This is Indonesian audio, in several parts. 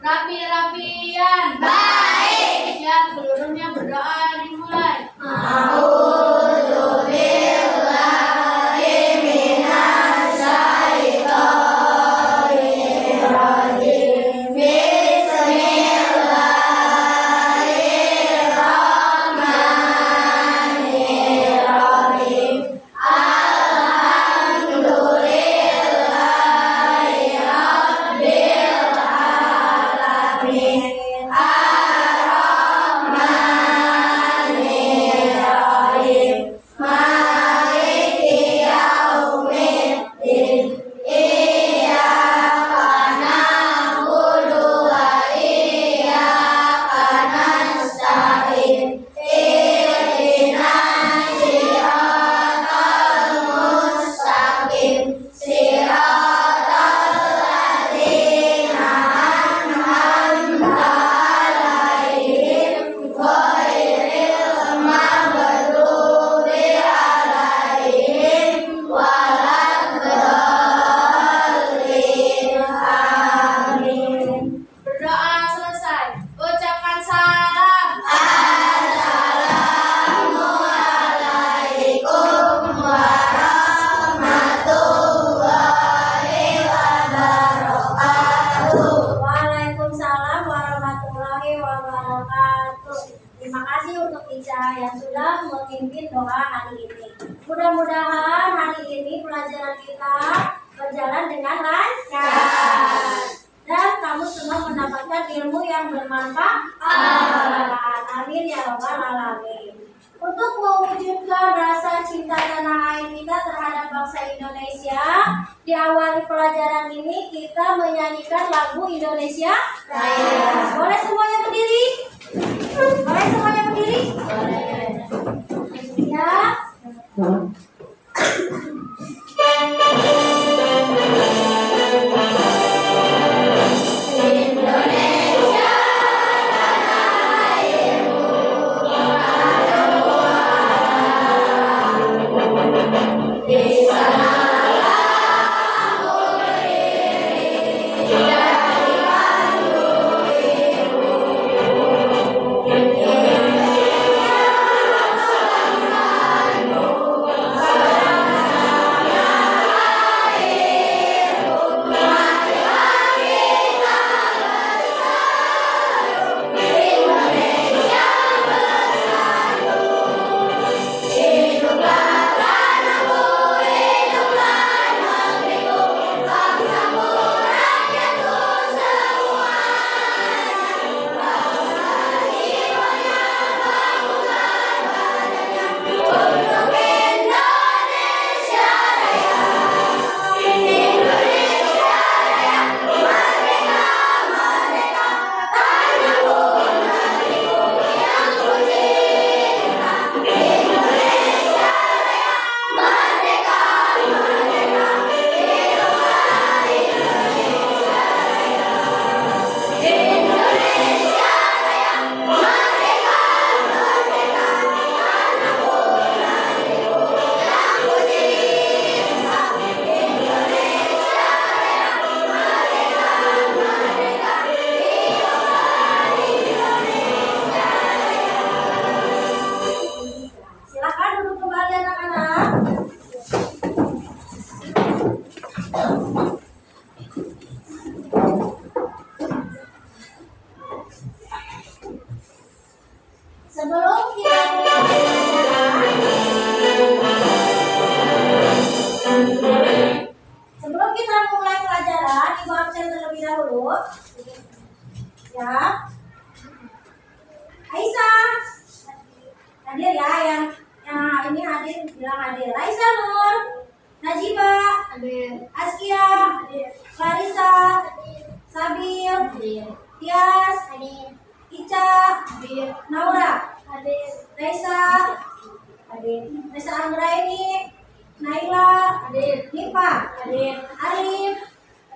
Rapi-rapian. Baik. Siap, seluruhnya berdoa dimulai. Terima kasih untuk Ica yang sudah memimpin doa hari ini. Mudah-mudahan hari ini pelajaran kita berjalan dengan lancar dan kamu semua mendapatkan ilmu yang bermanfaat. Amin ya rabbal alamin. Untuk mewujudkan rasa cinta tanah air kita terhadap bangsa Indonesia, di awal pelajaran ini kita menyanyikan lagu Indonesia Raya. Boleh semuanya berdiri? Boleh semuanya berdiri? Ya. Sebelum kita mulai pelajaran, Ibu absen terlebih dahulu. Ya. Aisyah. Hadir ya, yang ini hadir, bilang hadir. Aisyah Nur, Najiba, hadir. Askia, hadir. Clarissa, hadir. Sabil, hadir. Tias, hadir. Ica, hadir. Naura, hadir. Raisa, hadir. Raisa Anggraini, Naila, hadir. Nipa, hadir. Arif,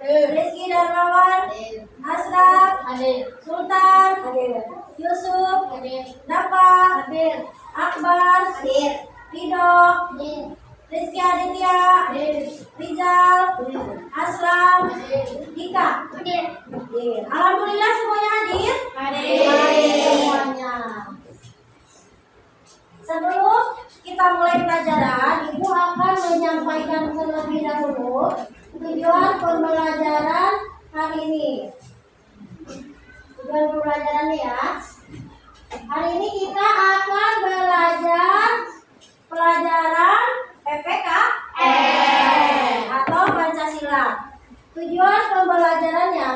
hadir. Rizky Darmawan, hadir. Asraf, hadir. Sultan, hadir. Yusuf, hadir. Dafa, hadir. Akbar, hadir. Rido, hadir. Rizky Aditya, hadir. Rizal, hadir. Aslam, hadir. Dika, hadir. Alhamdulillah. menyampaikan terlebih dahulu tujuan pembelajaran hari ini. Tujuan pembelajarannya ya. Hari ini kita akan belajar pelajaran PPKN atau Pancasila. Tujuan pembelajarannya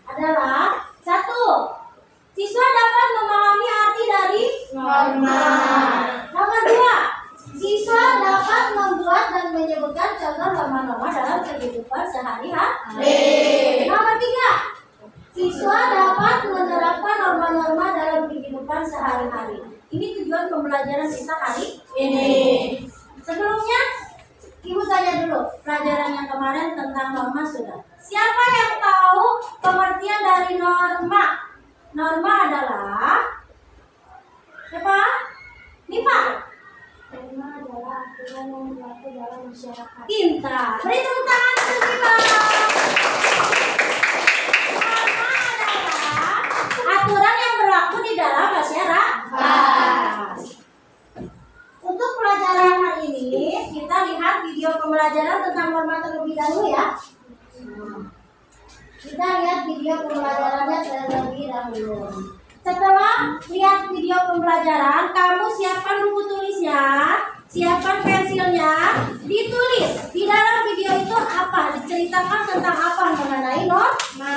adalah 1. Siswa dapat memahami arti dari norma. Nomor 2. Siswa dapat membuat dan menyebutkan contoh norma-norma dalam kehidupan sehari-hari. Nomor 3. Siswa dapat menerapkan norma-norma dalam kehidupan sehari-hari. Ini tujuan pembelajaran kita hari ini. Sebelumnya, Ibu tanya dulu, pelajaran yang kemarin tentang norma sudah. Siapa yang tahu pengertian dari norma? Norma adalah siapa? Nipa. Norma adalah aturan yang berlaku dalam masyarakat. Pintar. Beri tepuk tangan untuk Nipa. Norma adalah aturan yang berlaku di dalam masyarakat. Untuk pelajaran hari ini, kita lihat video pembelajaran tentang norma terlebih dahulu ya. Kita lihat video pembelajarannya terlebih dahulu. Setelah lihat video pembelajaran, kamu siapkan buku tulisnya, siapkan pensilnya, ditulis di dalam video itu apa, diceritakan tentang apa mengenai norma.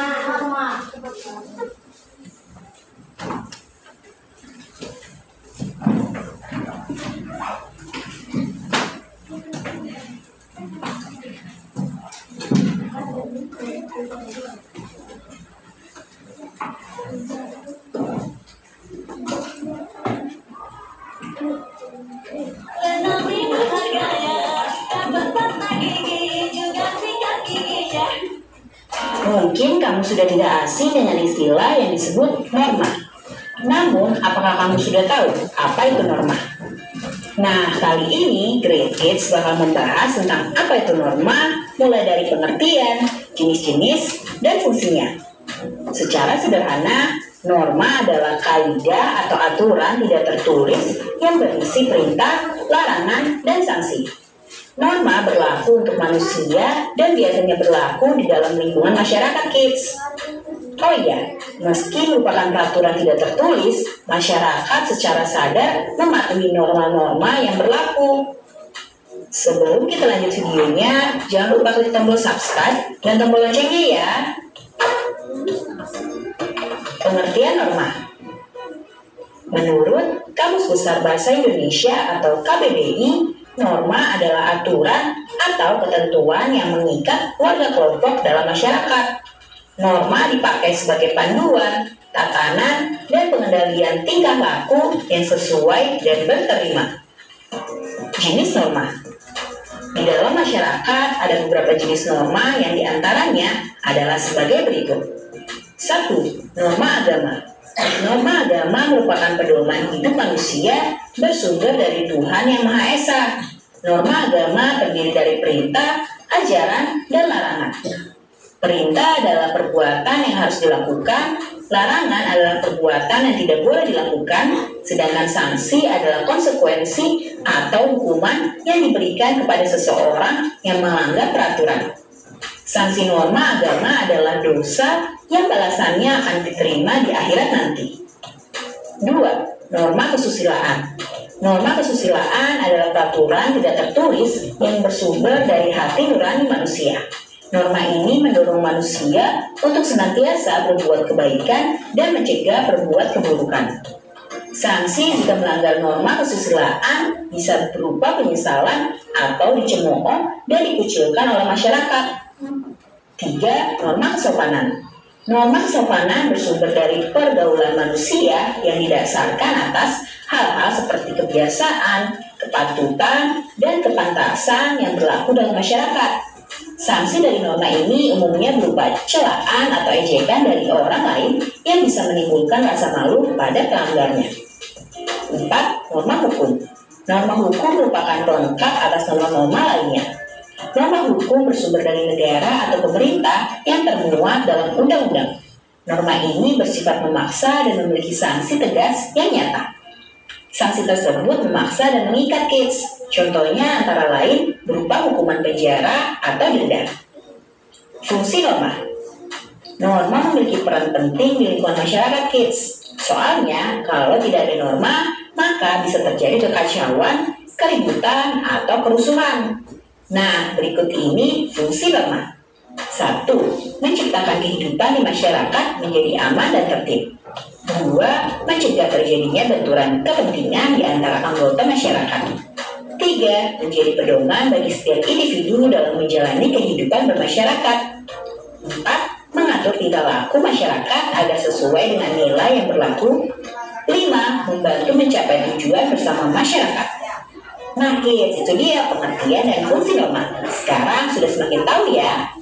Mungkin kamu sudah tidak asing dengan istilah yang disebut norma. Namun, apakah kamu sudah tahu apa itu norma? Nah, kali ini Grade Kids bakal membahas tentang apa itu norma, mulai dari pengertian, jenis-jenis, dan fungsinya. Secara sederhana, norma adalah kaidah atau aturan tidak tertulis yang berisi perintah, larangan, dan sanksi. Norma berlaku untuk manusia dan biasanya berlaku di dalam lingkungan masyarakat kids. Oh iya, meski merupakan peraturan tidak tertulis, masyarakat secara sadar mematuhi norma-norma yang berlaku. Sebelum kita lanjut videonya, jangan lupa klik tombol subscribe dan tombol loncengnya ya. Pengertian norma. Menurut Kamus Besar Bahasa Indonesia atau KBBI, norma adalah aturan atau ketentuan yang mengikat warga kelompok dalam masyarakat. Norma dipakai sebagai panduan, tatanan, dan pengendalian tingkah laku yang sesuai dan berterima. Jenis norma. Di dalam masyarakat ada beberapa jenis norma yang diantaranya adalah sebagai berikut. 1. Norma agama. Norma agama merupakan pedoman hidup manusia bersumber dari Tuhan Yang Maha Esa. Norma agama terdiri dari perintah, ajaran, dan larangan. Perintah adalah perbuatan yang harus dilakukan, larangan adalah perbuatan yang tidak boleh dilakukan, sedangkan sanksi adalah konsekuensi atau hukuman yang diberikan kepada seseorang yang melanggar peraturan. Sanksi norma agama adalah dosa yang balasannya akan diterima di akhirat nanti. 2. Norma kesusilaan. Norma kesusilaan adalah peraturan tidak tertulis yang bersumber dari hati nurani manusia. Norma ini mendorong manusia untuk senantiasa berbuat kebaikan dan mencegah berbuat keburukan. Sanksi jika melanggar norma kesusilaan bisa berupa penyesalan atau dicemooh dan dikucilkan oleh masyarakat. 3. Norma kesopanan. Norma kesopanan bersumber dari pergaulan manusia yang didasarkan atas hal-hal seperti kebiasaan, kepatutan, dan kepantasan yang berlaku dalam masyarakat. Sanksi dari norma ini umumnya berupa celaan atau ejekan dari orang lain yang bisa menimbulkan rasa malu pada pelanggarnya. 4. Norma hukum. Norma hukum merupakan pelengkap atas norma-norma lainnya. Norma hukum bersumber dari negara atau pemerintah yang termuat dalam undang-undang. Norma ini bersifat memaksa dan memiliki sanksi tegas yang nyata. Sanksi tersebut memaksa dan mengikat kids. Contohnya antara lain berupa hukuman penjara atau denda. Fungsi norma. Norma memiliki peran penting di lingkungan masyarakat kids. Soalnya kalau tidak ada norma, maka bisa terjadi kekacauan, keributan, atau kerusuhan. Nah, berikut ini fungsi norma. 1. Menciptakan kehidupan di masyarakat menjadi aman dan tertib. 2. Mencegah terjadinya benturan kepentingan di antara anggota masyarakat. 3. Menjadi pedoman bagi setiap individu dalam menjalani kehidupan bermasyarakat. 4. Mengatur tingkah laku masyarakat agar sesuai dengan nilai yang berlaku. 5. Membantu mencapai tujuan bersama masyarakat. Nah kids, itu dia pengertian dan fungsi norma. Sekarang sudah semakin tahu ya.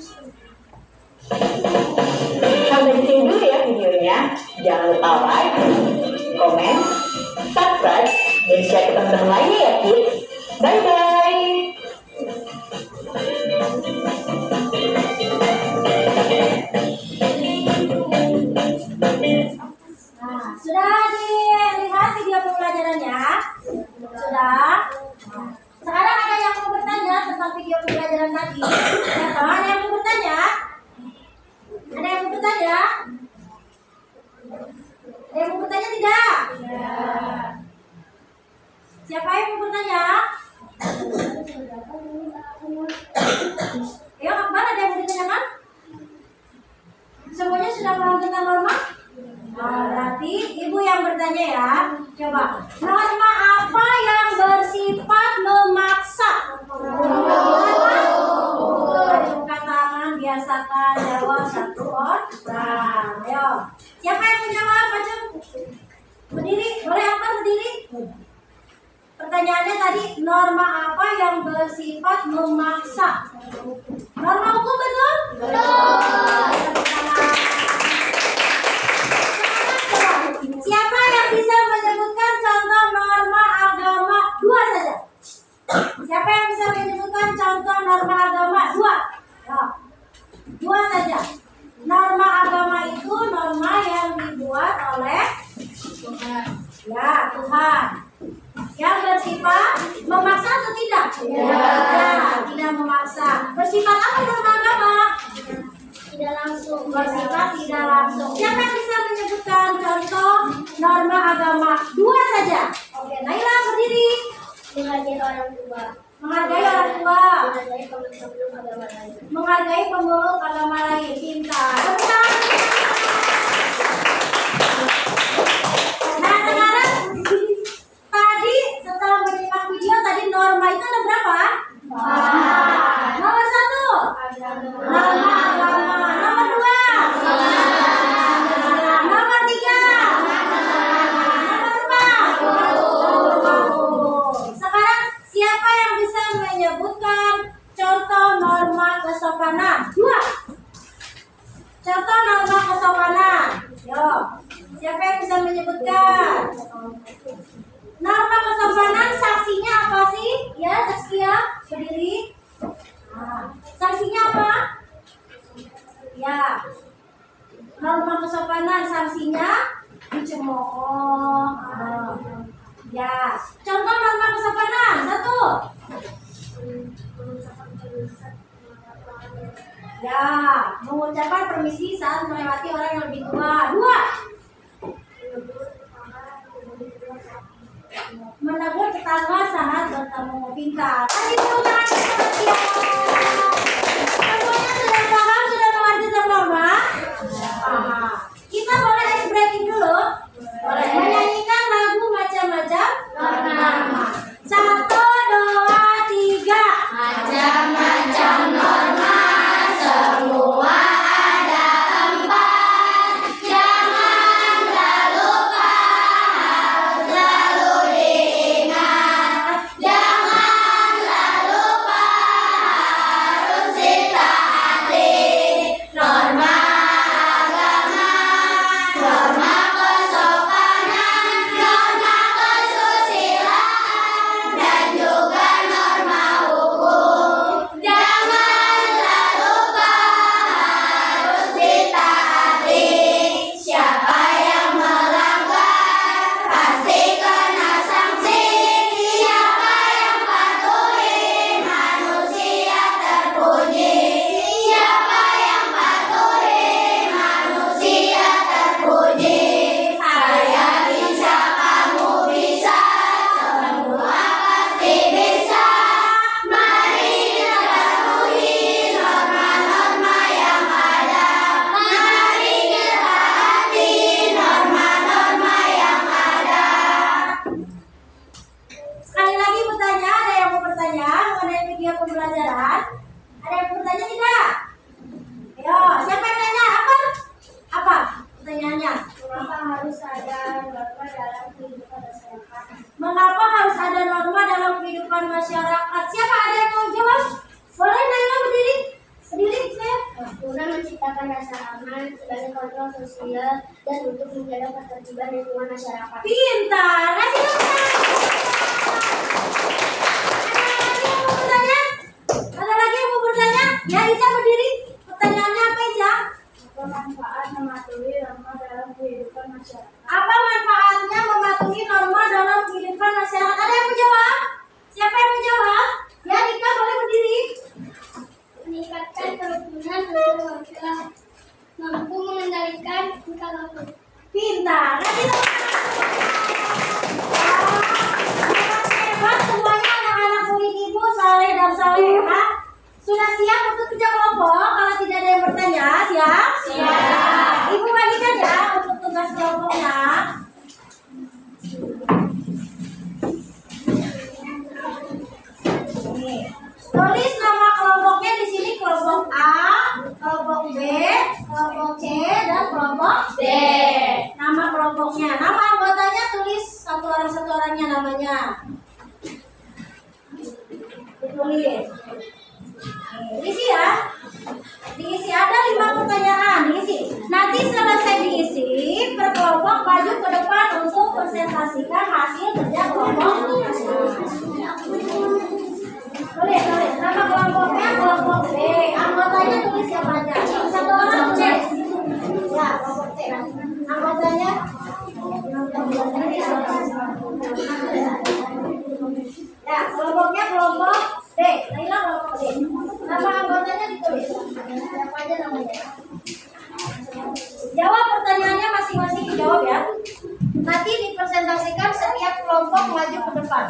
Sampai di sini dulu ya videonya. Jangan lupa like, komen, subscribe, dan share ke teman-teman lainnya ya kids. Bye-bye. Nah, sudah dilihat video pembelajarannya? Sudah? Sekarang ada yang mau bertanya tentang video pembelajaran tadi? Siapa? Ada yang mau bertanya? Ada yang mau bertanya? Ada yang mau bertanya tidak? Ya. Siapa yang mau bertanya? Ayo, Akbar, ada yang mau ditanyakan? Semuanya sudah paham tentang norma? Nah, berarti ibu yang bertanya ya. Coba, norma apa yang bersifat memaksa? Buka tangan, biasakan jawab satu orang. Ayo, siapa yang menjawab? Macam berdiri, boleh apa berdiri? Pertanyaannya tadi, norma apa yang bersifat memaksa? Norma hukum betul? Betul. Siapa yang bisa menyebutkan contoh norma agama? Dua saja. Siapa yang bisa menyebutkan contoh norma agama? Dua. Ya. Dua saja. Norma agama itu norma yang dibuat oleh ya Tuhan. Yang bersifat memaksa atau tidak? Ya, tidak memaksa. Bersifat apa norma agama? Tidak langsung. Bersifat tidak langsung. Siapa yang bisa menyebutkan contoh norma agama? Dua saja. Oke, Naila berdiri. Menghargai orang tua. Menghargai orang tua. Menghargai pemeluk agama lain. Menghargai pemeluk agama lain. Pintar. Betul. Nah, sekarang tadi setelah menyimak video tadi norma itu ada berapa? Nomor 1. Norma agama. Nomor 2. Nomor 3. Nomor 4. Sekarang siapa yang bisa menyebutkan contoh norma kesopanan? 2. Contoh norma kesopanan. Yo, siapa yang bisa menyebutkan? Norma kesopanan saksinya apa sih? Ya, Zaskia, berdiri. Nah, sanksinya apa? Ya, norma kesopanan sanksinya dicemooh. Ya, contoh norma kesopanan 1. Ya, mengucapkan permisi saat melewati orang yang lebih tua. 2. Menegur tetangga saat bertemu. Pintar. Tadi dulu tangan perhatian. Semuanya sudah paham, sudah mengerti tentang norma? Kita boleh ice breaking dulu? Boleh. Menyanyikan lagu macam-macam norma. 1, 2, 3. Macam-macam norma. Semua ada 4. Janganlah lupa, harus selalu diingat. Janganlah lupa, harus ada norma dalam kehidupan masyarakat? Mengapa harus ada norma dalam kehidupan masyarakat? Siapa ada yang mau jawab? Boleh Naila berdiri? Berdiri saya. Guna menciptakan rasa aman sebagai kontrol sosial dan untuk menjaga ketertiban lingkungan masyarakat. Pintar. Kasih tepuk tangan. Ada lagi yang mau bertanya? Ya, Ica berdiri. Pertanyaannya apa, Ica? Apa manfaat mematuhi norma dalam kehidupan masyarakat? Apa manfaatnya mematuhi norma dalam kehidupan masyarakat? Ada yang mau jawab? Siapa yang mau jawab? Ya, Nika boleh berdiri. Meningkatkan kerukunan antar warga, mampu mengendalikan tingkah laku. Pintar. Kasih tepuk hebat semuanya anak-anak murid ibu saleh dan saleha. Sudah siap untuk kerja kelompok? Kalau tidak ada yang bertanya, siap? Siap. Ibu bagikan ya untuk tugas kelompoknya. Tulis nama kelompoknya di sini, kelompok A, kelompok B, kelompok C, dan kelompok D. Nama kelompoknya, nama anggotanya tulis satu orangnya namanya. Ditulis. Diisi ya. Diisi, ada 5 pertanyaan, diisi. Nanti selesai diisi, per kelompok maju ke depan untuk presentasikan hasil kerja kelompok. Tulis, nama kelompoknya kelompok B, anggotanya tulis siapa aja. Satu orang tulis. Ya, kelompok C. Anggotanya ya, kelompoknya kelompok D. Naila kelompok D. Nama anggotanya ditulis. Siapa aja namanya. Jawab pertanyaannya masing-masing, dijawab ya. Nanti dipresentasikan setiap kelompok maju ke depan.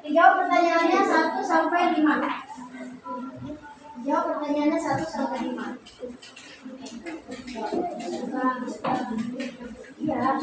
Dijawab pertanyaannya 1 sampai 5. Jawab pertanyaannya 1 sampai 5. Iya.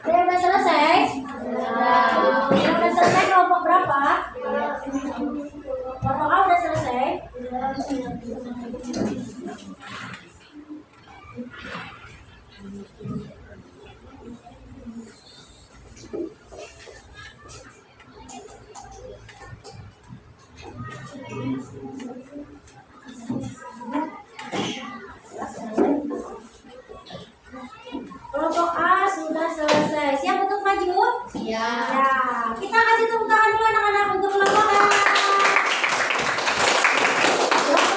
Udah selesai? Udah selesai kelompok berapa? Kelompok A udah selesai? Kelompok A sudah selesai. Siap untuk maju? Siap. Ya, kita kasih tepuk tangan dulu anak-anak untuk kelompok A.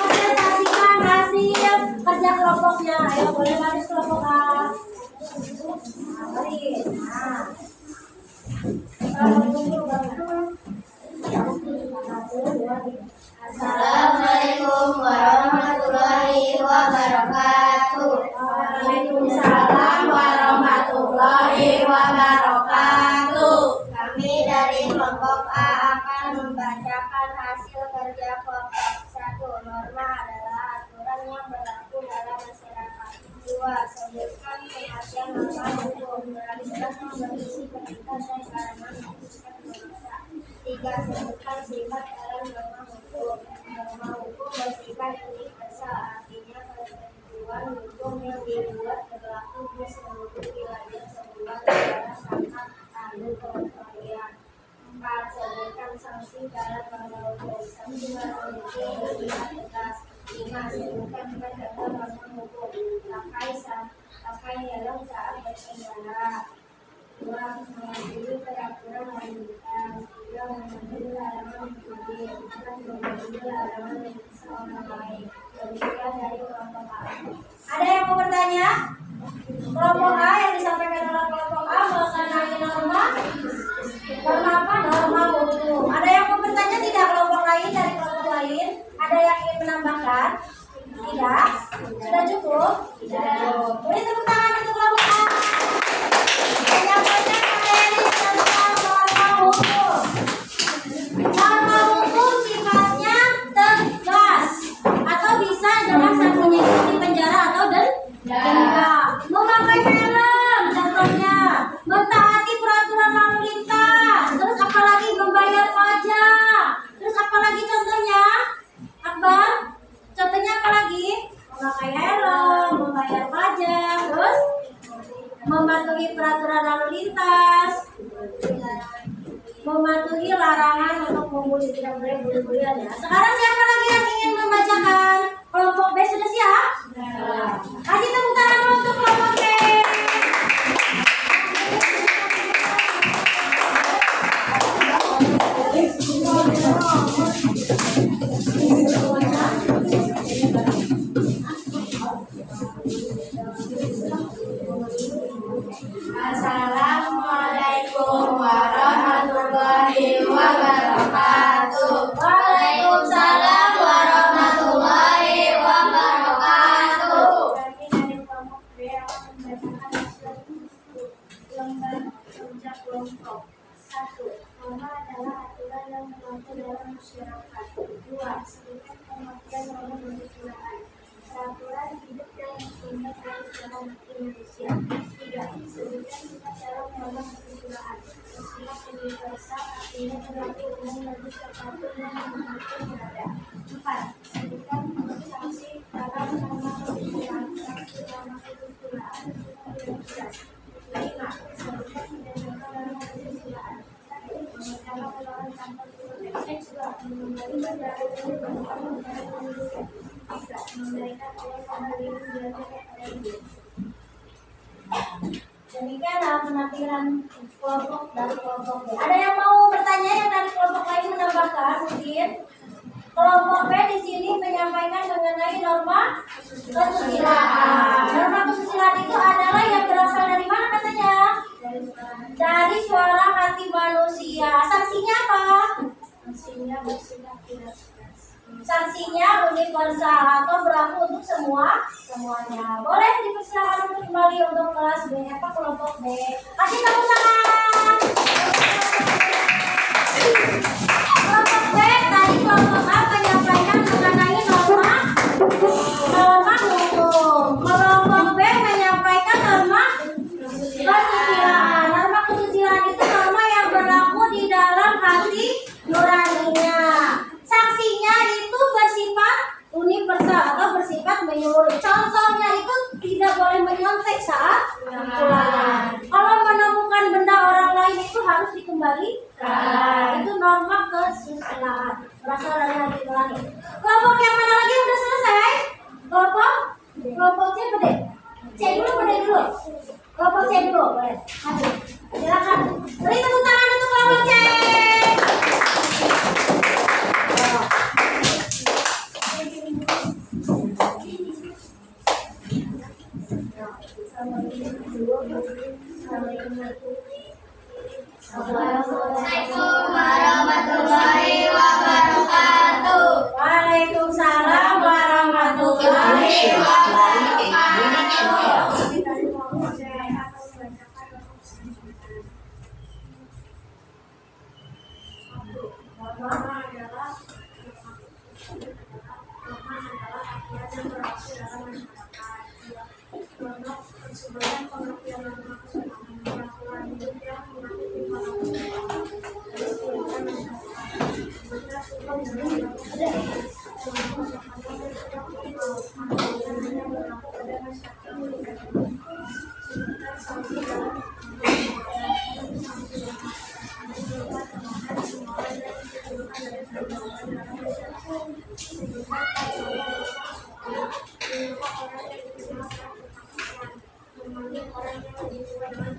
Presentasikan hasil kerja kelompoknya. Ayo boleh baris kelompok A. Mari. Nah. Assalamualaikum warahmatullahi wabarakatuh. Waalaikumsalam warahmatullahi wabarakatuh. Kami dari kelompok A akan membacakan hasil kerja kelompok 1. Norma adalah aturan yang berlaku dalam masyarakat. 2. Sebutkan pengertian norma hukum. Isbat berisi perintah dan larangan yang bersifat memaksa. 3. Sebutkan sifat dalam norma hukum. Norma hukum bersifat universal, artinya ketentuan hukum yang dibuat berlaku di seluruh wilayah sebuah negara tanpa ada pengecualian. 4. Sebutkan sanksi dalam norma hukum. Sanksi memiliki bersifat tegas. 5. Sebutkan pendapat norma hukum. Pakai helm saat berkendara. 2. Mematuhi peraturan lalu lintas. 3. Mematuhi larangan mengemudi. 4. Mematuhi larangan menyiksa orang lain. Demikian dari kelompok A. Ada yang mau bertanya? Kelompok A yang disampaikan oleh kelompok A mengenai norma apa? Norma hukum. Ada yang mau bertanya tidak? Kelompok lain dari kelompok lain? Ada yang ingin menambahkan? Tidak? Sudah cukup? Tidak. Beri tepuk tangan untuk kelompok A. Menyampaikan materi tentang norma hukum. Norma hukum sifatnya tegas atau bisa dengan sanksinya itu di penjara atau denda. Memakai helm, contohnya. Mentaati peraturan lalu lintas. Terus apalagi membayar pajak. Terus apalagi contohnya? Akbar? Contohnya apa lagi? Memakai helm, membayar pajak, terus mematuhi peraturan lalu lintas, mematuhi larangan untuk membuli, tidak boleh bully-bullyan ya. Sekarang siapa lagi yang ingin membacakan? Kelompok B sudah siap? Kasih tepuk tangan untuk kelompok B. Assalamualaikum warahmatullahi wabarakatuh. Waalaikumsalam warahmatullahi wabarakatuh. Kami dari kelompok B akan membacakan hasil lembar kerja kelompok. 1. Norma adalah aturan yang berlaku dalam masyarakat. 2. Sebutkan pengertian norma penggunaan. Peraturan hidup dan instrumen dari dalam Indonesia. 3. Sebutkan sifat dalam norma penggunaan. Bersifat universal, artinya berlaku umum bagi siapapun yang memanfaatkan berada. 4. Sebutkan sanksi dalam norma penggunaan. Sanksi norma penggunaan yang jelas. 5. Sebutkan tindakan dalam kesusilaan. 1. Memegang melawan tanpa proteksi. 2. Menghindari berada dari bantuan negara pendidikan. 3. Memberikan uang kembali belajar kepada ibu. Demikianlah penampilan kelompok dari kelompok B. Ada yang mau bertanya yang dari kelompok lain menambahkan mungkin? Kelompok B di sini menyampaikan mengenai norma kesusilaan. Norma kesusilaan itu adalah yang berasal dari mana katanya? Dari suara hati manusia. Sanksinya apa? Sanksinya bersifat tidak tegas. Sanksinya universal atau berlaku untuk semuanya. Boleh dipersilakan untuk kembali untuk kelas B kelompok B. Kasih tepuk tangan. Kelompok B tadi kelompok A menyampaikan mengenai norma hukum. Kelompok B menyampaikan norma kesusilaan. Norma kesusilaan itu norma yang berlaku di dalam hati nuraninya. Sanksinya itu bersifat universal atau bersifat menyeluruh. Contohnya itu tidak boleh menyontek saat pulangan. Kalau menemukan benda orang lain itu harus dikembalikan. Itu norma kesusilaan berasal dari hati nurani. Kelompok yang mana lagi udah selesai? Kelompok C bede. C dulu bede dulu. Kelompok C dulu boleh. Maju. Silakan. Beri tepuk tangan untuk kelompok C. Assalamualaikum warahmatullahi wabarakatuh. Waalaikumsalam warahmatullahi wabarakatuh. Pengertian norma kesusilaan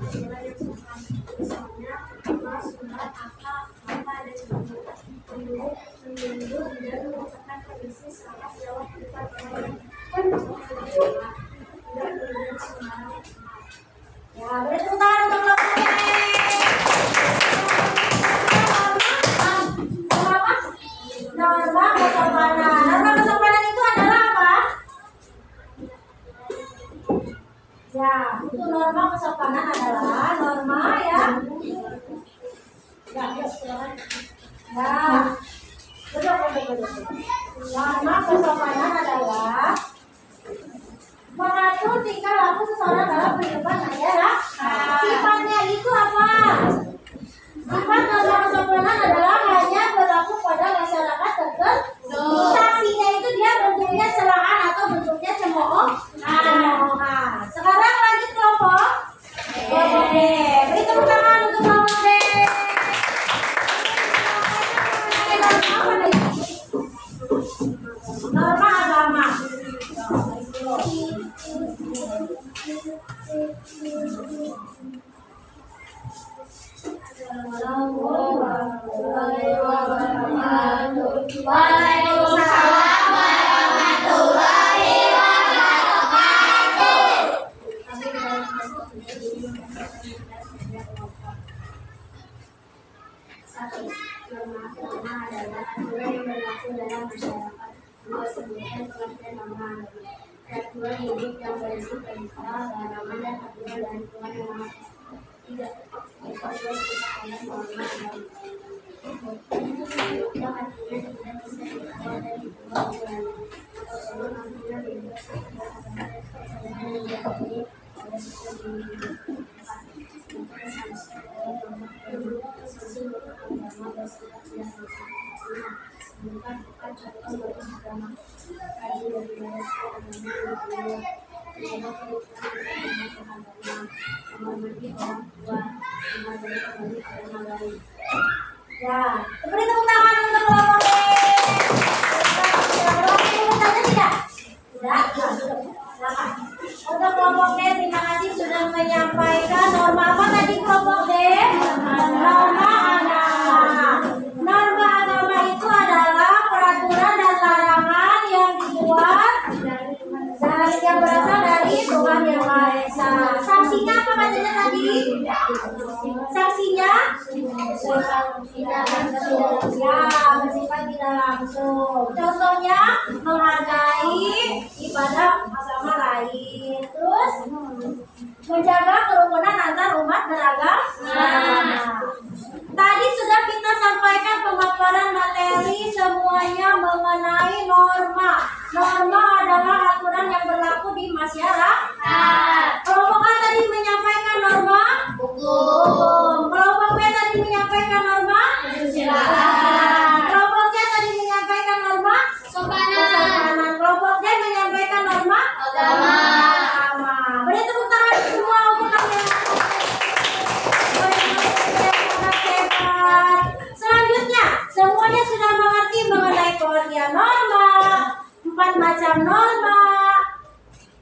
adalah yang sopan. Misalnya, nama, surat, angka, mata, dan bentuk. Menunduk dan mengucapkan kondisi saat jawab depan orang dan berdoa. Tidak berbuat sembarangan. Ya, beri tepuk tangan untuk kelompoknya. Norma kesopanan. Norma kesopanan itu adalah apa? Ya, untuk norma kesopanan adalah norma ya. Ya, silakan. Ya, duduk. Norma kesopanan adalah mengatur tingkah laku seseorang dalam kehidupan masyarakat. Sifatnya itu apa? Sifat norma kesopanan adalah hanya berlaku pada masyarakat tertentu. Sanksinya itu dia bentuknya celaan atau bentuknya cemoohan. Sekarang lanjut kelompok. Kelompok D. Beri tepuk tangan untuk kelompok D. Norma agama. Waalaikumsalam warahmatullahi wabarakatuh. Satu, norma agama adalah aturan yang berlaku dalam masyarakat. Dua, sebutan pengertian norma agama. Aturan hidup yang berisi perintah, larangan, dan aturan dari Tuhan yang Maha Esa. Tiga, evaluasi kesalahan norma agama. Yang artinya tidak bisa dikawal dan dibuat ulangi. Atau artinya bebas dari agama dan kepercayaan yang diakini oleh suku individu. Empat, bukan sanksi dari norma agama. Sanksi norma agama bersifat biasa. Lima, sebutkan bukan contoh norma agama. Kaji dari bahasa agama yang kedua. Menjaga kerukunan agama. Menghormati orang tua. Menghargai kembali agama lain. Ya, beri tepuk tangan untuk kelompok D. Bertanya tidak? Tidak? Silakan. Untuk kelompok D, terima kasih sudah menyampaikan norma apa tadi kelompok D? Norma agama. Norma agama itu adalah peraturan dan larangan yang dibuat dan yang berasal dari Tuhan Yang Maha Esa. Sanksinya apa katanya tadi? Sanksinya? Bersifat tidak langsung. Contohnya menghargai ibadah agama lain. Terus menjaga kerukunan antar umat beragama. Tadi sudah kita sampaikan pemaparan materi semuanya mengenai norma. Norma adalah aturan yang berlaku di masyarakat. Kelompok A tadi menyampaikan norma hukum. Kelompok B tadi menyampaikan norma kesusilaan. Kelompok C tadi menyampaikan norma kesopanan. Kelompok D menyampaikan norma agama. Beri tepuk tangan semua untuk kalian. Selanjutnya, semuanya sudah mengerti mengenai pengertian norma, 4 macam norma.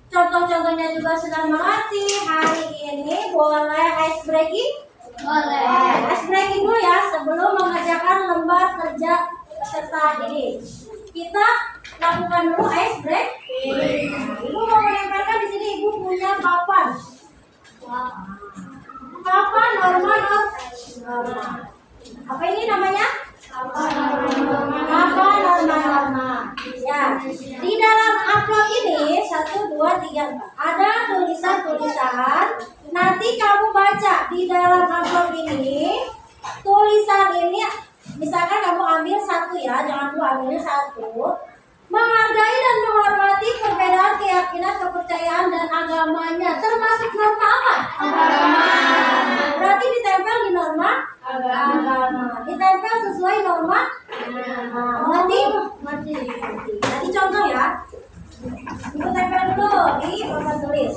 Contoh-contohnya juga sudah mengerti. Hari ini boleh ice breaking? Boleh. Ice breaking dulu ya sebelum mengerjakan lembar kerja peserta ini. Kita lakukan dulu ice breaking. Ibu mau menempelkan di sini. Ibu punya papan. Papan norma. Apa ini namanya? Papan norma. Ya. Di dalam amplop ini 1, 2, 3, 4 ada tulisan-tulisan. Nanti kamu baca di dalam amplop ini. Tulisan ini misalkan kamu ambil 1 ya, jangan lupa ambilnya 1. Menghargai dan menghormati perbedaan keyakinan, kepercayaan dan agamanya. Termasuk norma apa? Agama. Berarti ditempel di norma agama. Ditempel sesuai norma. Mengerti? Jadi contoh ya. Ibu tempel dulu di papan tulis.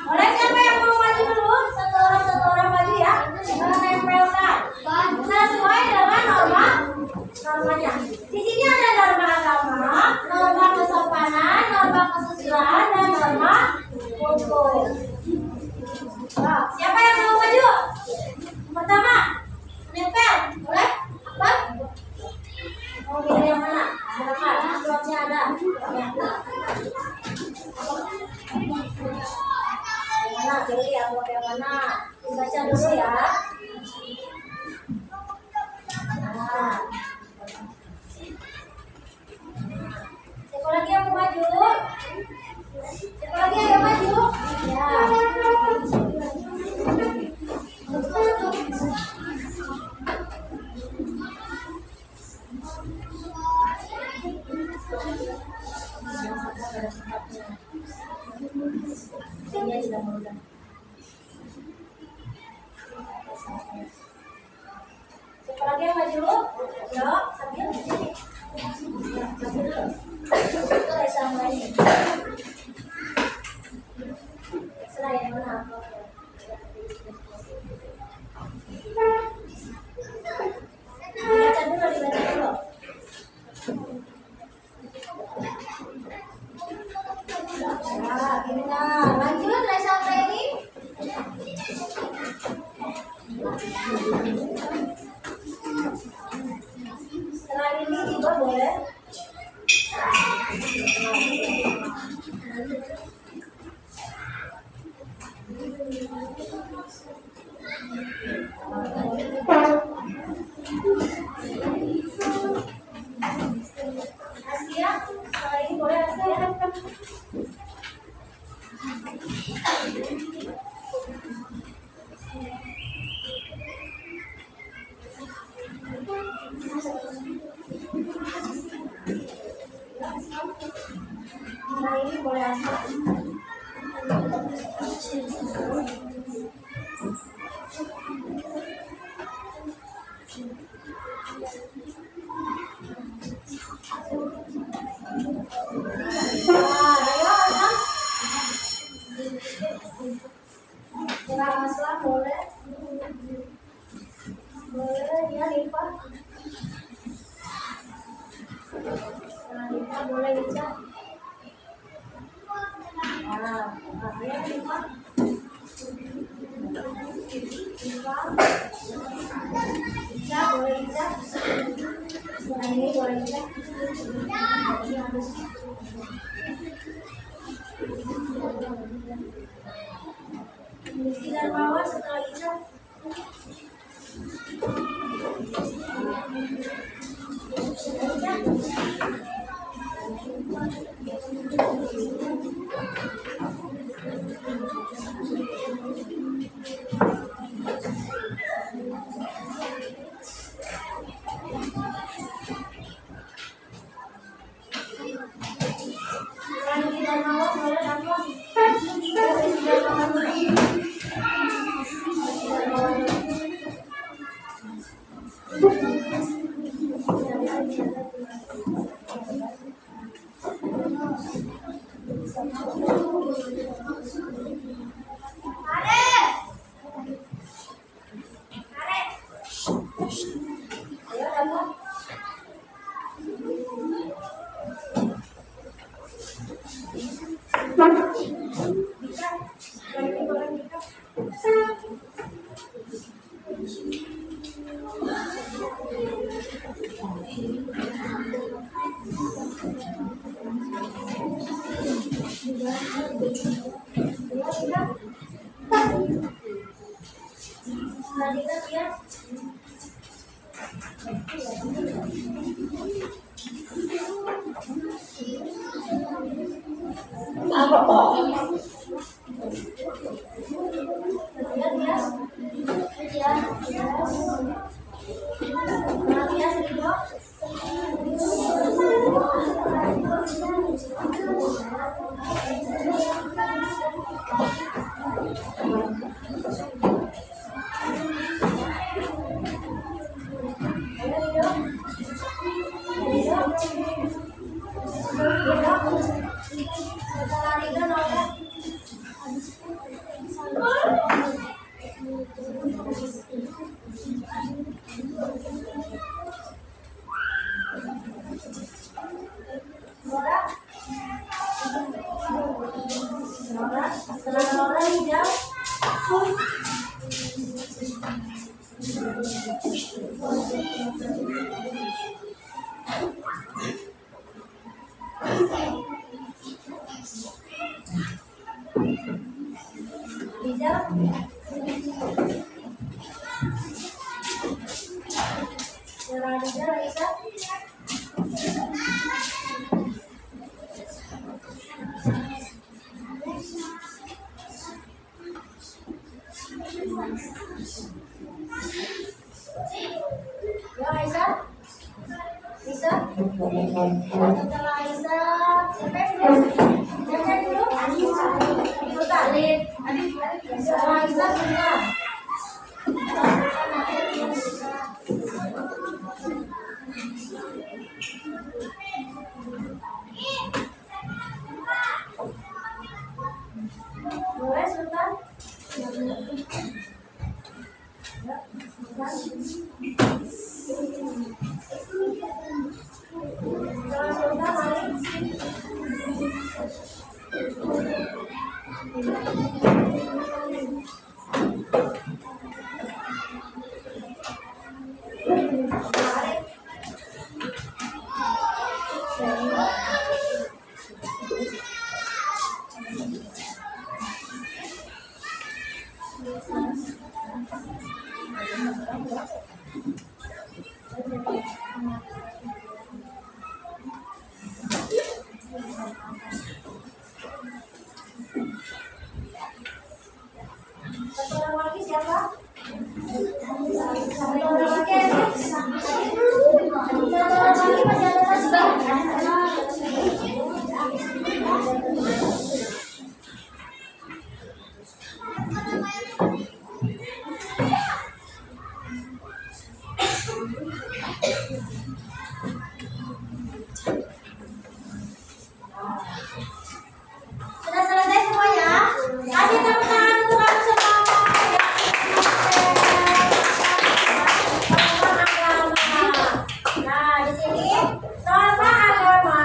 Boleh siapa yang mau maju dulu? Satu orang maju ya. Menempelkan sesuai dengan normanya. Di sini ada norma agama, norma kesopanan, norma kesusilaan, dan norma kumpul. Nah, siapa yang mau maju? Pertama, nempel, boleh? Apa? Mau pilih yang mana? Silakan, amplopnya ada. Ya. Yang mana? Pilih amplop yang mana? Dibaca dulu ya. Nah. Siapa lagi yang mau maju? Siapa lagi yang maju? Ya. Dia sudah mudah. Siapa lagi yang maju? Yo, sambil sini. Itu sama ini. Selain mana? Dibaca dulu. Nah, ini nah, lanjut Raisa ini. Setelah ini juga boleh. Askia, setelah ini boleh Askia. Nah ini boleh Askia. Jangan masalah boleh. Boleh ya lipat. Nah, lipat boleh lipat. Nah, ya lipat. Lipat. Lipat boleh lipat. Nah, ini boleh lipat. Ini harus. Rizky dan Mawar setelah itu Rizky dan Mawar boleh apa? Rizky dan Mawar Apa Pak? Nora Setelah Laura hijau. Hijau. Setelah hijau Raisa. Ya Aisyah, bisa. Setelah Aisyah, siapa yang dulu? Caca dulu. Ibu Talib. Setelah Aisyah sudah. Boleh Sultan? Satu orang lagi siapa? Satu orang lagi masih ada tasbih. Sudah selesai semuanya? Kasih tepuk tangan untuk kamu semua. Nah, di sini norma agama.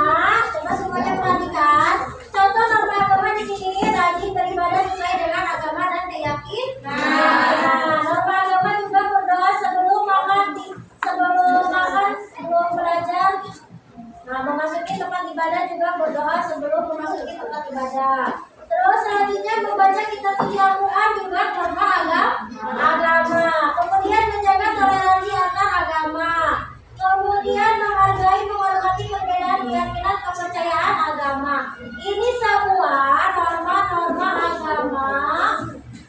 Coba semuanya perhatikan. Contoh norma agama di sini rajin beribadah sesuai dengan agama dan keyakinan. Nah, norma agama juga berdoa sebelum makan, sebelum belajar. Nah, memasuki tempat ibadah juga berdoa sebelum memasuki tempat ibadah. Terus selanjutnya membaca kitab suci Al-Quran juga norma agama. Kemudian menjaga toleransi antar agama. Kemudian menghargai menghormati perbedaan keyakinan kepercayaan agama. Ini semua norma-norma agama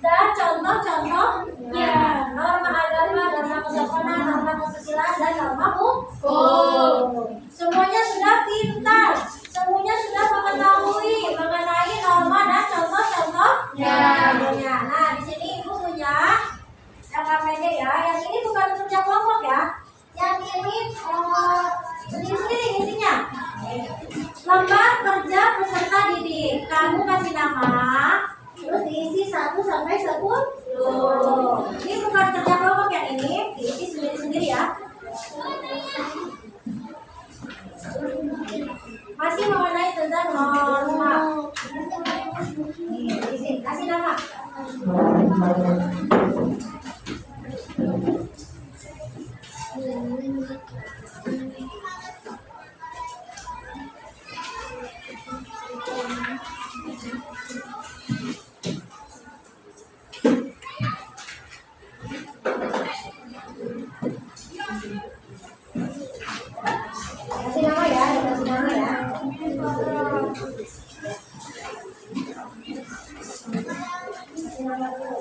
dan contoh-contohnya. Norma agama, norma kesopanan, norma kesusilaan, dan norma hukum. Semuanya sudah pintar, semuanya sudah mengetahui mengenai norma dan contoh-contohnya. Nah, di sini ibu punya jangka pendek ya. Yang ini bukan kerja kelompok ya. Yang ini sendiri isinya. Lembar kerja peserta didik. Kamu kasih nama, terus diisi 1 sampai 10. Ini bukan kerja kelompok yang ini, diisi sendiri-sendiri ya. Masih mengenai tentang norma. Nih, isi, kasih nama. Kasih nama ya, kasih nama ya. Kasih nama dulu.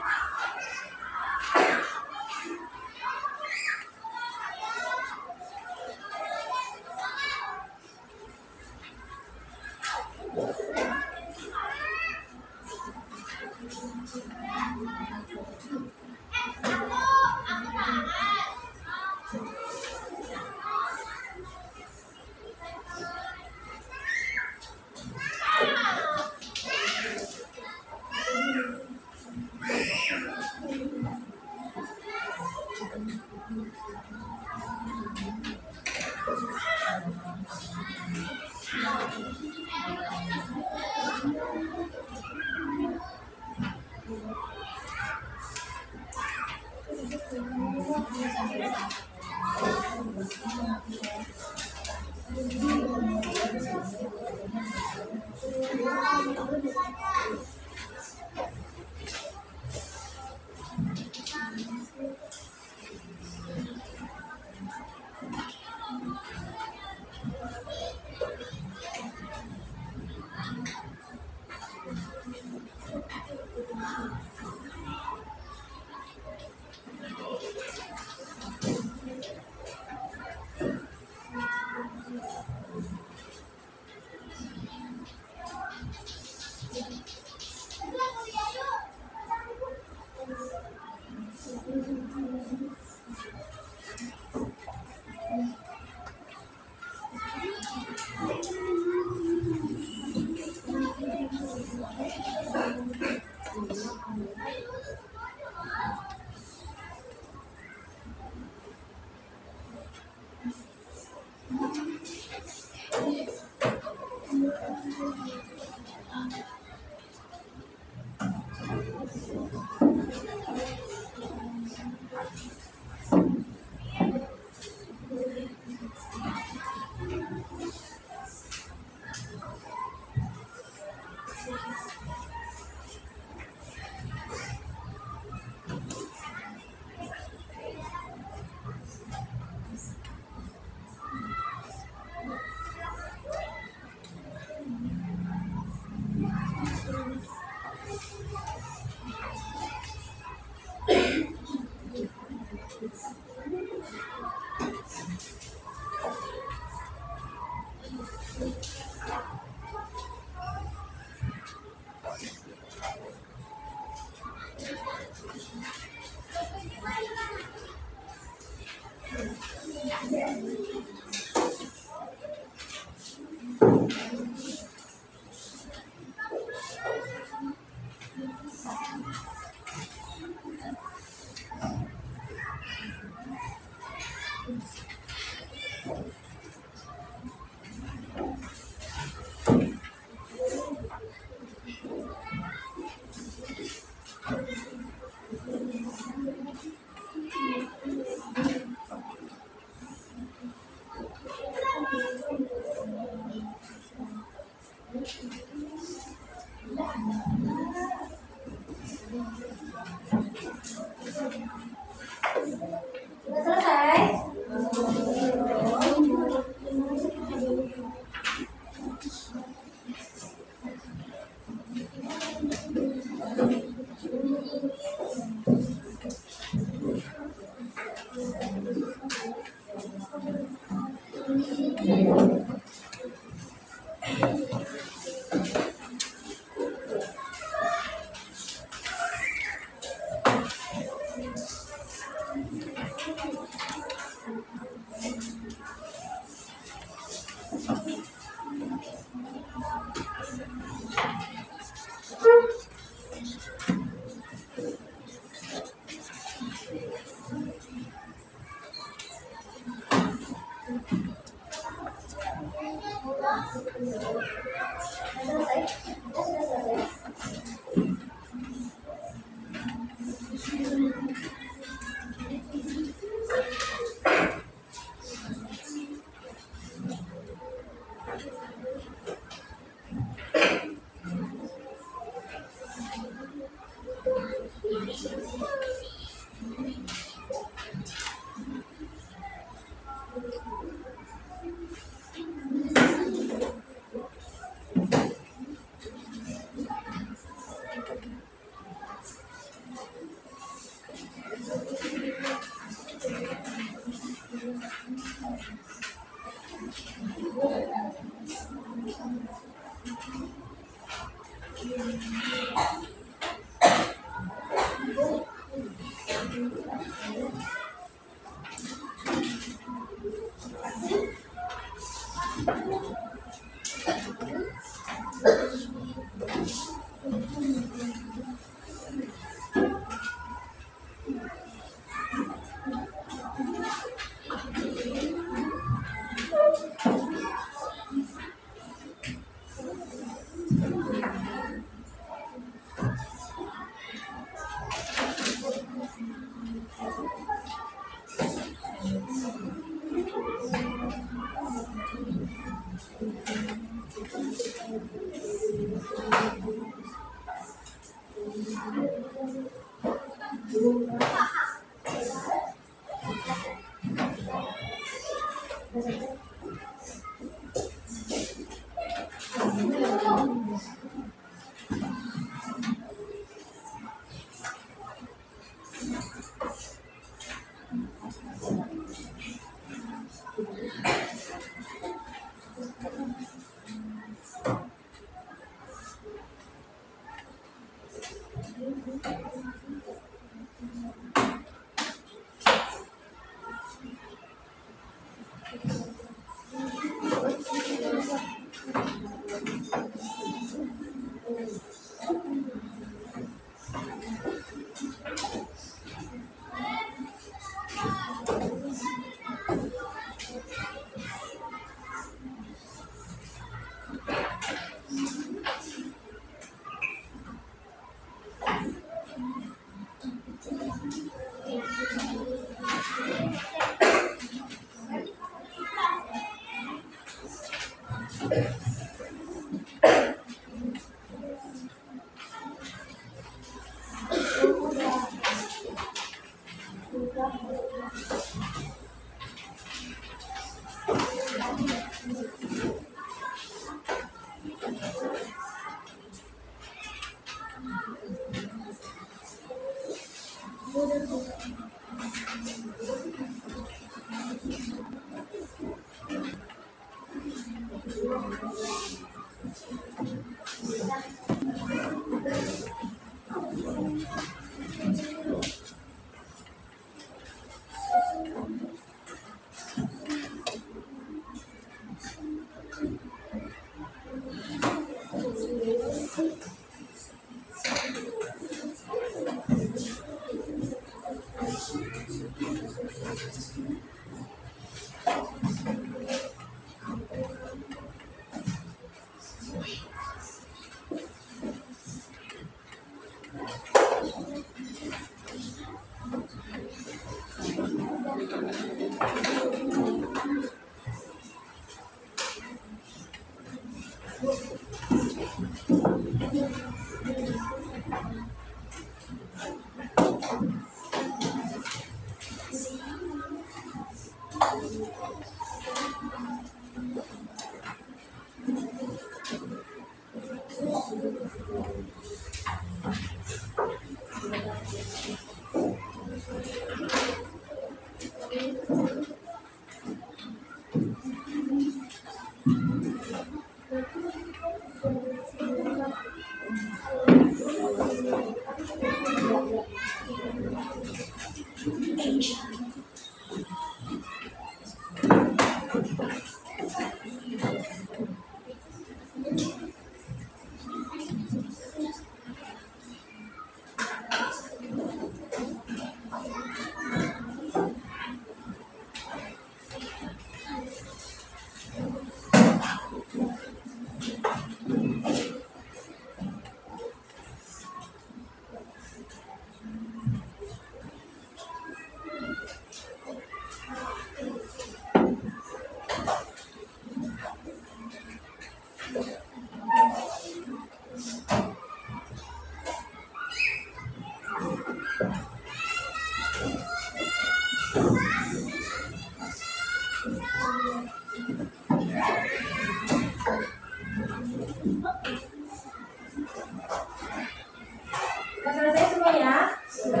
Sudah selesai semuanya? Sudah.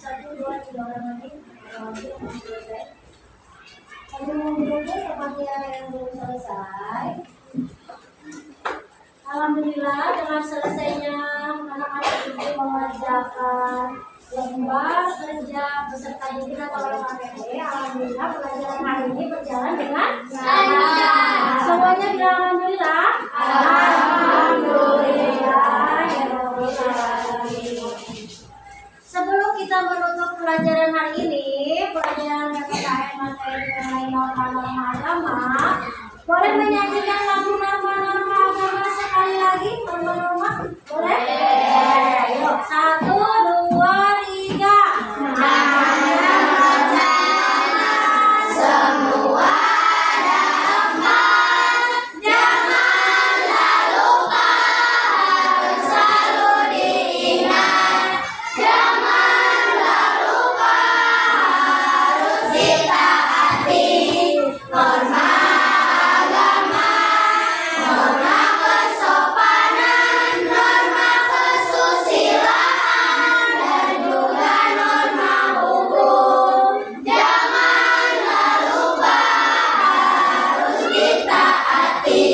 Satu, dua, tiga orang lagi. Selesai. Kemudian seperti yang belum selesai. Alhamdulillah dengan selesainya anak-anak ini mengerjakan lomba kerja beserta kita kalau KPP. Alhamdulillah pelajaran hari ini berjalan dengan lancar. Semuanya bilang alhamdulillah. Alhamdulillah ya Rabbil alamin. Sebelum kita menutup pelajaran hari ini, pelajaran PPKN materi mengenai norma-norma agama, boleh menyanyikan lagu norma-norma agama sekali lagi? Norma-norma boleh? Ayo, 1, 2, 3. Namanya rencana semua ada 4. Janganlah lupa harus selalu diingat. Janganlah lupa harus ditaati norma agama, norma kesopanan, norma kesusilaan, dan juga norma hukum. Janganlah lupa harus ditaati.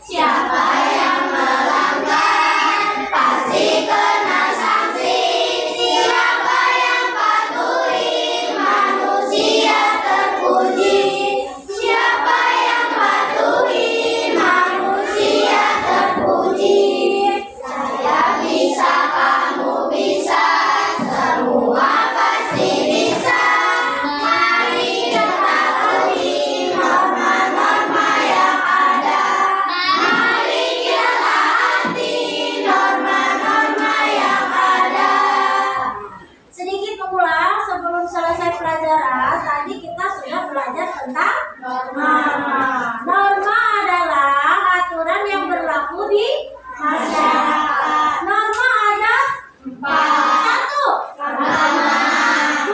Siapa yang melanggar pasti kena sanksi. Siapa yang patuhi manusia terpuji. Siapa yang patuhi manusia terpuji. Saya bisa, kamu bisa, semua pasti bisa. Mari kita taati norma-norma yang ada. Mari kita taati norma-norma yang ada. Sedikit pengulang sebelum selesai pelajaran. Tadi kita sudah belajar tentang norma. Norma adalah aturan yang berlaku di masyarakat. Norma ada 4. 1, 2,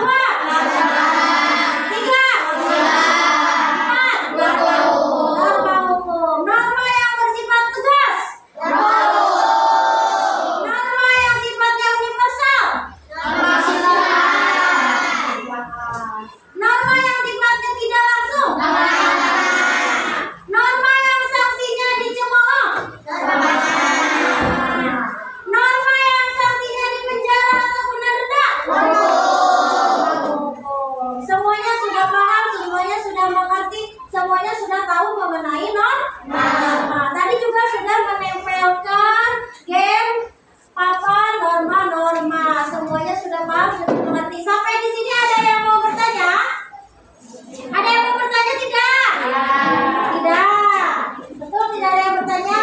3, 4. Norma hukum. Norma yang bersifat tegas. Norma yang sifatnya universal. Norma yang sifatnya tidak langsung. Norma yang sanksinya dicemooh. Norma yang sanksinya di penjara ataupun denda. Semuanya sudah paham, semuanya sudah mengerti, semuanya sudah tahu mengenai norma. Tadi juga sudah menempelkan game papan norma-norma. Semuanya sudah paham, sudah mengerti. Sampai di sini ada yang mau bertanya? Ada yang mau bertanya tidak? Tidak. Betul, tidak ada yang bertanya.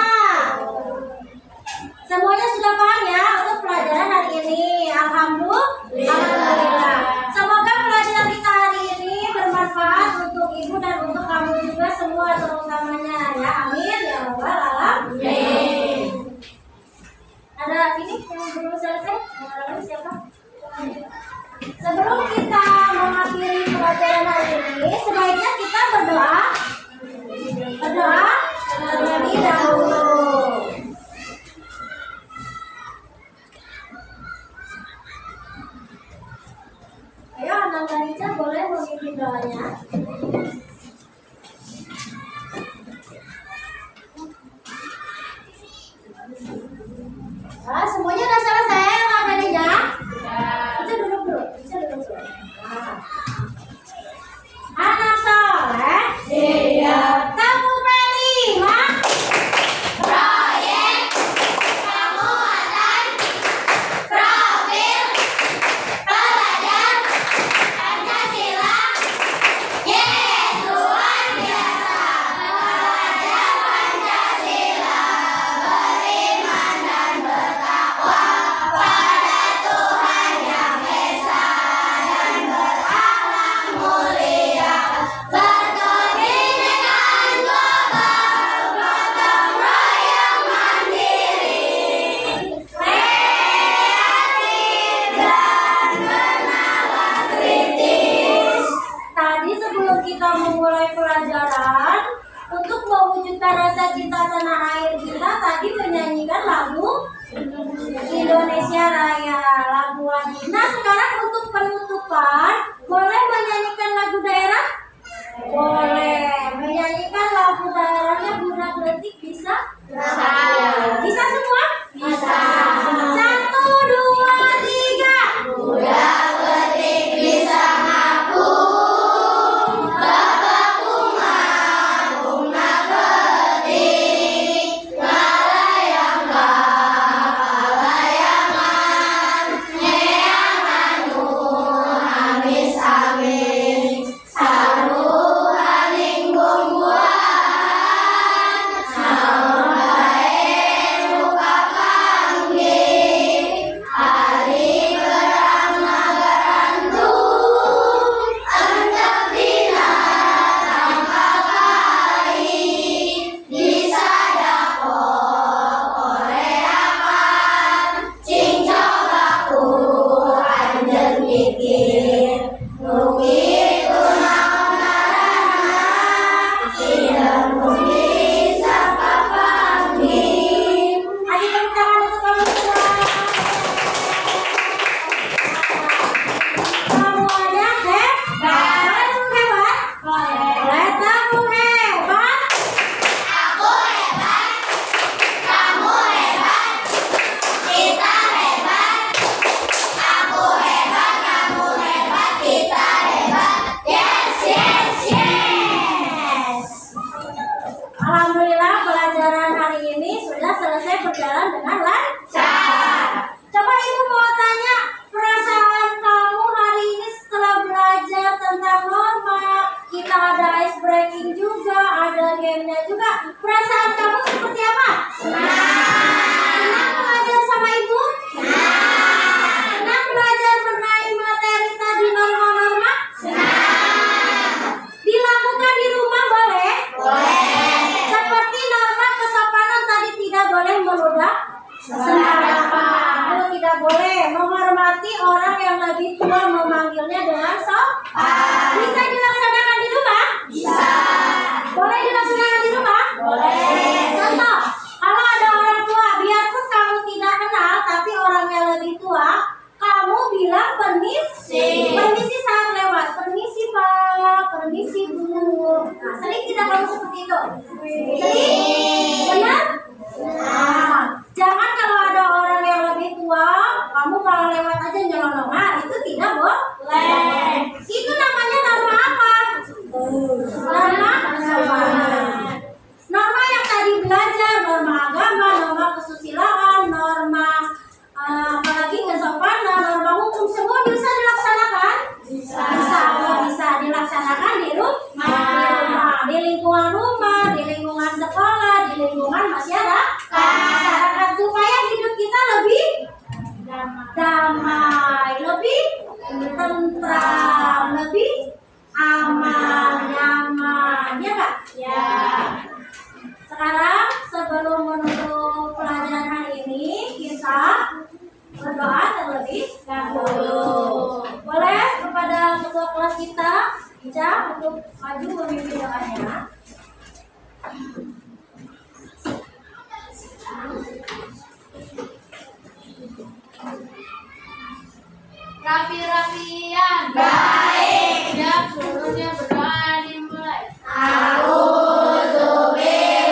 Semuanya sudah paham ya untuk pelajaran hari ini. Alhamdulillah. Semoga pelajaran kita hari ini bermanfaat untuk ibu dan untuk kamu juga semua terutamanya ya. Amin ya rabbal alamin. Ada ini yang belum selesai? Mau lagi siapa? Sebelum kita mengakhiri pelajaran hari ini, sebaiknya kita berdoa. Berdoa terlebih dahulu. Ayo, Anak Ganija boleh memimpin doanya. pelajaran untuk mewujudkan rasa cinta tanah air kita tadi menyanyikan lagu Indonesia Raya, lagu wajib. Nah sekarang untuk penutupan boleh menyanyikan lagu daerah? Boleh. Menyanyikan lagu daerahnya Bunda Gletik bisa? Bisa. Bisa semua? Bisa. 1, 2, 3. Bunda Gletik bisa ngaku. Alhamdulillah pelajaran hari ini sudah selesai berjalan dengan lancar. Coba Ibu mau tanya perasaan kamu hari ini setelah belajar tentang norma. Kita ada ice breaking juga, ada gamenya juga. Perasaan kamu seperti apa? Senang belajar sama Ibu? Senang belajar mengenai materi tadi norma-norma? Dilakukan di rumah boleh? Boleh. Seperti norma kesopanan tadi tidak boleh meludah sembarangan. Kalau tidak boleh menghormati orang yang lebih tua, memanggilnya dengan sopan. Bisa dilaksanakan di rumah? Bisa. Boleh dilaksanakan di rumah? Boleh. Contoh, kalau ada orang tua, biarpun kamu tidak kenal, tapi orangnya lebih tua, kamu bilang permisi. Permisi saat lewat. Permisi Pak, permisi Bu. Nah, sering tidak kamu seperti itu? Sering? Benar? Nah, jangan kalau ada orang yang lebih tua, kamu kalau lewat aja nyelonong. Nah, itu tidak boleh. Itu namanya norma apa? Norma kesopanan. Norma yang tadi belajar, norma agama, norma kesusilaan, norma apalagi kesopanan, norma hukum, semua bisa dilaksanakan? Bisa dilaksanakan di rumah, di lingkungan rumah, di lingkungan sekolah, di lingkungan masyarakat, supaya hidup kita lebih damai, lebih tentram, lebih aman, nyaman, ya Kak? Ya. Sekarang sebelum menutup pelajaran hari ini, kita berdoa terlebih dahulu. Boleh kepada ketua kelas kita, Ica, untuk maju memimpin doanya. Rapi-rapian. Baik. Siap, seluruhnya berdoa dimulai. Bismillahirrahmanirrahim.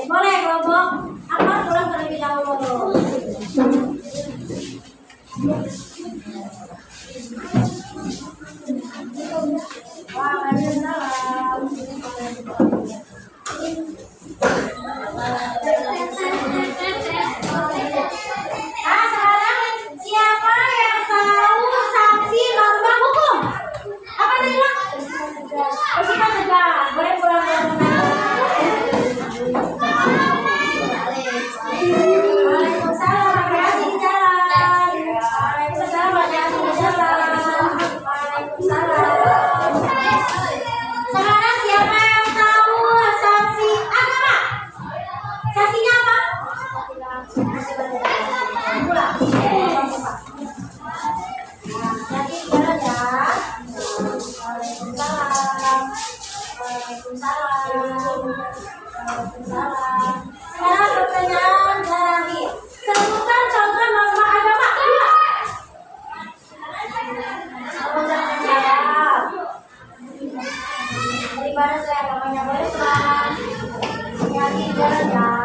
boleh kelompok Akbar pulang terlebih dahulu. Waalaikumsalam. Nah, sekarang siapa yang tahu sanksi norma hukum? Apa tadi, Bang? Bersihkan tegak. Boleh pulang ke rumah. Waalaikumsalam, hati-hati di jalan. Waalaikumsalam, hati-hati di jalan. Waalaikumsalam. Sekarang siapa yang tahu sanksi agama? Sanksinya apa? Pulang. Hati-hati di jalan ya. Waalaikumsalam. Waalaikumsalam. Waalaikumsalam. Sekarang pertanyaan terakhir. Sebutkan contoh norma agama. Jangan jawab. Daripada saya agamanya boleh pulang. Hati-hati di jalan ya.